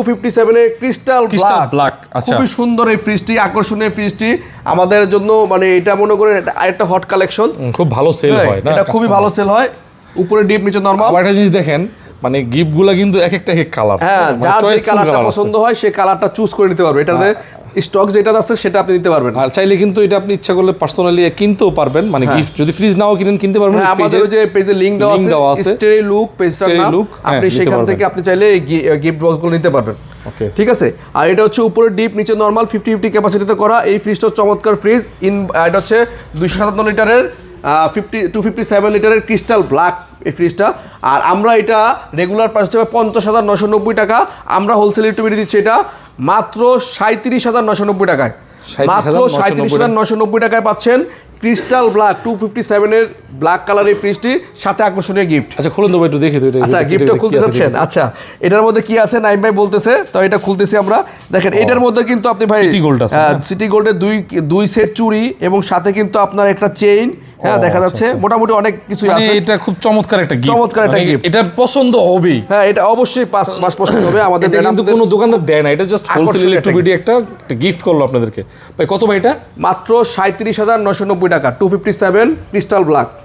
257 এর crystal black. আচ্ছা, খুবই সুন্দর এই ফ্রিজটি, আকর্ষণীয় ফ্রিজটি আমাদের জন্য, মানে এটা মনে করেন আরেকটা হট কালেকশন, খুব ভালো সেল হয় না, এটা খুবই ভালো সেল হয়। উপরে ডিপ, নিচে নরমাল। আবার একটা জিনিস দেখেন, মানে গিফটগুলো কিন্তু এক একটা এক কালার, হ্যাঁ, যার যে কালারটা পছন্দ হয় সেই কালারটা চুজ করে নিতে পারবে। এটাতে স্টক যেটা আছে সেটা আপনি নিতে পারবেন। আর চাইলে কিন্তু এটা আপনি ইচ্ছা করলে পার্সোনালি কিনতেও পারবেন, মানে গিফট যদি ফ্রিজ নাও কিনেন কিনতে পারবেন। হ্যাঁ, আমাদের ওই যে পেজে লিংক দেওয়া আছে, স্টেরি লুক পেজটার নাম, আপনি সেখান থেকে আপনি চাইলে গিফট বক্সগুলো নিতে পারবেন। ওকে, ঠিক আছে। আর এটা হচ্ছে উপরে ডিপ, নিচে নরমাল, 50-50 ক্যাপাসিটিতে করা। এই ফ্রিজটা চমৎকার ফ্রিজ। এটা হচ্ছে 257 লিটারের 257 লিটারের ক্রিস্টাল ব্ল্যাক এই ফ্রিজটা। আর আমরা এটা রেগুলার প্রাইস হচ্ছে 50,990 টাকা, আমরা হোলসেল রেটে দিচ্ছি এটা মাত্র 37,990 টাকায়। মাত্র 37,990 টাকায় পাচ্ছেন ক্রিস্টাল ব্ল্যাক 257 এর ব্ল্যাক কালারের ফ্রিজটি, সাথে আকর্ষণীয় গিফট। আচ্ছা, খুলুন তো একটু দেখি তো এটা। আচ্ছা, গিফটটা খুলতে যাচ্ছেন? আচ্ছা, এটার মধ্যে কি আছে নাইম ভাই বলতেছে, তো এটা খুলতেছি আমরা। দেখেন, এটার মধ্যে কিন্তু আপনি ভাই সিটি গোল্ড আছে, সিটি গোল্ডের দুই সেট চুড়ি এবং সাথে কিন্তু আপনার একটা চেইন, হ্যাঁ দেখা যাচ্ছে। মোটামুটি অনেক কিছু আছে। এটা খুব চমৎকার একটা গিফট, চমৎকার একটা গিফট। এটা পছন্দ হবেই। হ্যাঁ, এটা অবশ্যই পাঁচ পছন্দ হবে আমাদের। এটা কিন্তু কোনো দোকানদার দেয় না, এটা জাস্ট হোলসেল ইলেকট্রিসিটি একটা গিফট করলো আপনাদেরকে। ভাই কত ভাই এটা? মাত্র 37,990 টাকা, 257 ক্রিস্টাল ব্ল্যাক।